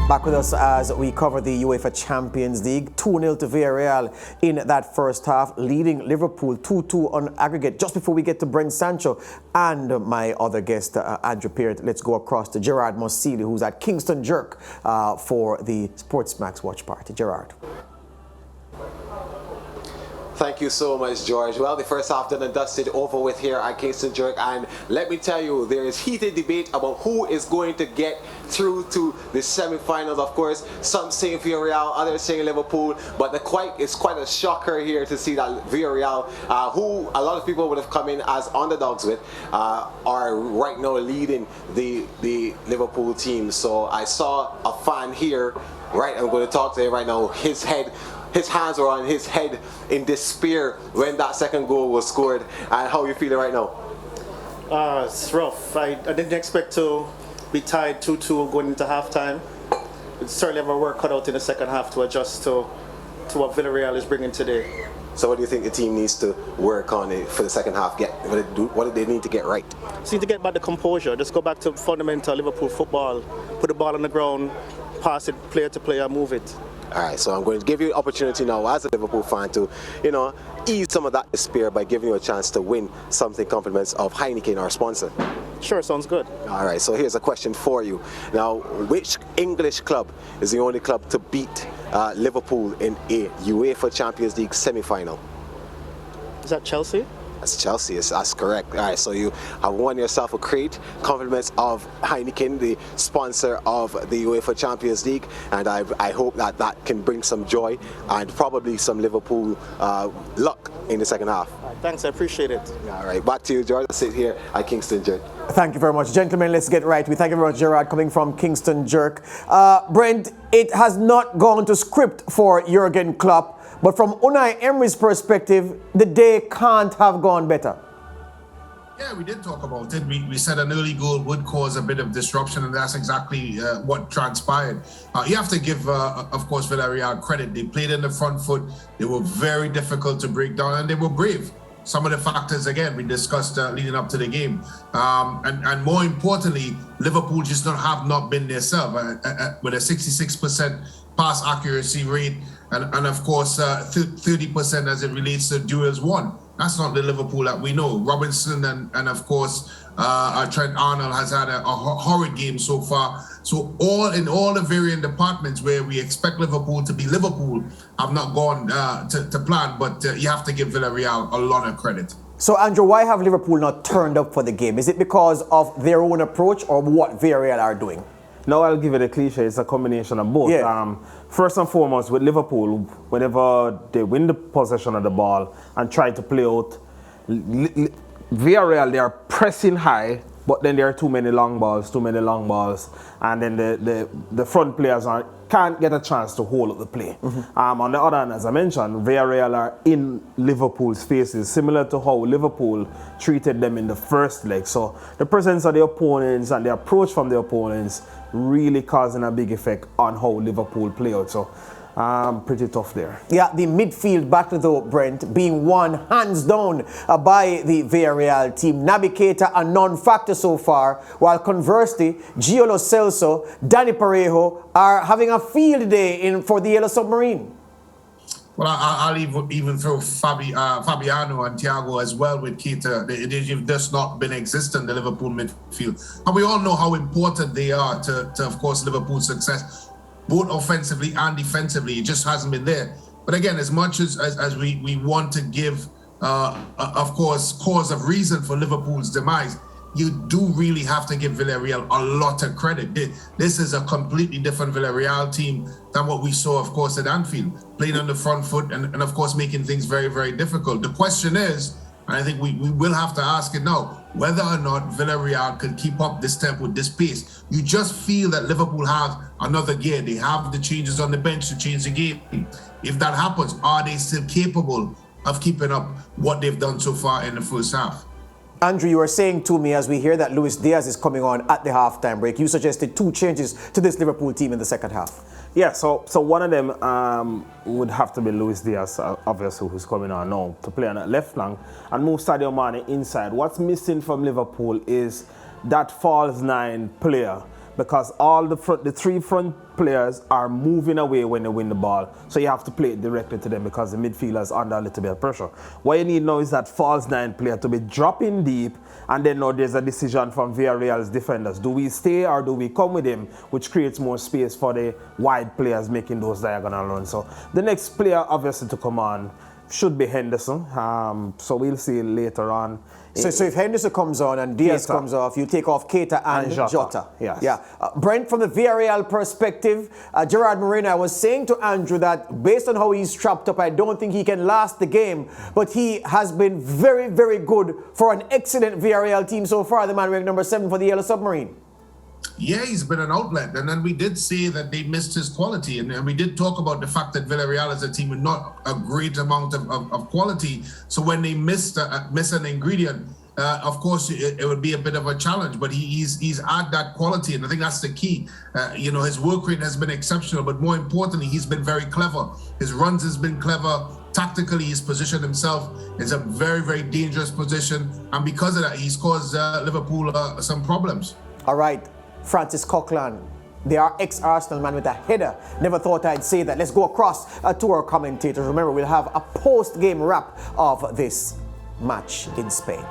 Back with us as we cover the UEFA Champions League. 2-0 to Villarreal in that first half, leading Liverpool 2-2 on aggregate. Just before we get to Brent Sancho and my other guest, Andrew Peart, let's go across to Gerard Mosili, who's at Kingston Jerk for the Sportsmax watch party. Gerard. Thank you so much, George. Well, the first half done and dusted, over with here at Kingston Jerk, and let me tell you, there is heated debate about who is going to get through to the semi-finals. Of course, some saying Villarreal, others saying Liverpool, but it's quite a shocker here to see that Villarreal, who a lot of people would have come in as underdogs with, are right now leading the Liverpool team. So I saw a fan here, right, I'm going to talk to him right now, his hands were on his head in despair when that second goal was scored. And how are you feeling right now? It's rough. I didn't expect to be tied 2-2 going into halftime. It's certainly have our work cut out in the second half to adjust to what Villarreal is bringing today. So what do you think the team needs to work on it for the second half? What do they need to get right? Just need to get back the composure. Just go back to fundamental Liverpool football. Put the ball on the ground, pass it player to player, move it. All right, so I'm going to give you an opportunity now as a Liverpool fan to, ease some of that despair by giving you a chance to win something compliments of Heineken, our sponsor. Sure, sounds good. All right, so here's a question for you. Now, which English club is the only club to beat Liverpool in a UEFA Champions League semi-final? Is that Chelsea? That's Chelsea, that's correct. All right, so you have won yourself a crate, compliments of Heineken, the sponsor of the UEFA Champions League, and I hope that can bring some joy and probably some Liverpool luck in the second half. Thanks, I appreciate it. All right, back to you, George. I'll sit here at Kingston Jerk. Thank you very much. Gentlemen, let's get right. We thank you very much, Gerard, coming from Kingston Jerk. Brent, it has not gone to script for Jurgen Klopp, but from Unai Emery's perspective, the day can't have gone better. Yeah, we did talk about it. We said an early goal would cause a bit of disruption, and that's exactly what transpired. You have to give, of course, Villarreal credit. They played in the front foot. They were very difficult to break down, and they were brave. Some of the factors, again, we discussed leading up to the game. And more importantly, Liverpool just have not been themselves with a 66% pass accuracy rate, and of course 30% as it relates to duels won. That's not the Liverpool that we know. Robinson and of course Trent Arnold has had a horrid game so far. So in all the varying departments where we expect Liverpool to be Liverpool have not gone to plan, but you have to give Villarreal a lot of credit. So Andrew, why have Liverpool not turned up for the game? Is it because of their own approach or what Villarreal are doing? No, I'll give it a cliche. It's a combination of both. Yeah. First and foremost, with Liverpool, whenever they win the possession of the ball and try to play out, Villarreal, they are pressing high, but then there are too many long balls, and then the front players can't get a chance to hold up the play. Mm-hmm. On the other hand, as I mentioned, Villarreal are in Liverpool's faces, similar to how Liverpool treated them in the first leg. So the presence of the opponents and the approach from the opponents really causing a big effect on how Liverpool play out. So pretty tough there. Yeah, the midfield battle though, Brent, being won hands down by the Villarreal team. Naby Keita a non-factor so far, while conversely, Gio Lo Celso, Dani Parejo are having a field day for the Yellow Submarine. Well, I'll even throw Fabiano and Thiago as well with Keita. They've just not been existent, the Liverpool midfield. And we all know how important they are to of course, Liverpool's success, both offensively and defensively. It just hasn't been there. But again, as much as we want to give, of course, cause of reason for Liverpool's demise, you do really have to give Villarreal a lot of credit. This is a completely different Villarreal team than what we saw, of course, at Anfield, playing on the front foot and of course, making things very, very difficult. The question is, and I think we will have to ask it now, whether or not Villarreal can keep up this tempo, this pace. You just feel that Liverpool have another gear. They have the changes on the bench to change the game. If that happens, are they still capable of keeping up what they've done so far in the first half? Andrew, you were saying to me as we hear that Luis Diaz is coming on at the halftime break, you suggested 2 changes to this Liverpool team in the second half. Yeah, so one of them would have to be Luis Diaz, obviously, who's coming on now to play on that left flank and move Sadio Mane inside. What's missing from Liverpool is that false 9 player because the three front players are moving away when they win the ball. So you have to play it directly to them because the midfielders are under a little bit of pressure. What you need now is that false nine player to be dropping deep, and then now there's a decision from Villarreal's defenders. Do we stay or do we come with him, which creates more space for the wide players making those diagonal runs. So the next player obviously to come on should be Henderson. So we'll see later on. So if Henderson comes on and Diaz Keita comes off, you take off Keita and Jota. Yes. Yeah. Brent, from the Villarreal perspective, Gerard Moreno, I was saying to Andrew that based on how he's trapped up, I don't think he can last the game. But he has been very, very good for an excellent Villarreal team so far. The man ranked number 7 for the Yellow Submarine. Yeah, he's been an outlet, and then we did say that they missed his quality, and we did talk about the fact that Villarreal is a team with not a great amount of quality. So when they miss an ingredient, of course it would be a bit of a challenge. But he's at that quality, and I think that's the key. His work rate has been exceptional, but more importantly, he's been very clever. His runs has been clever. Tactically, he's positioned himself in a very, very dangerous position, and because of that, he's caused Liverpool some problems. All right. Francis Coquelin, they are ex-Arsenal man with a header. Never thought I'd say that. Let's go across to our commentators. Remember, we'll have a post-game wrap of this match in Spain.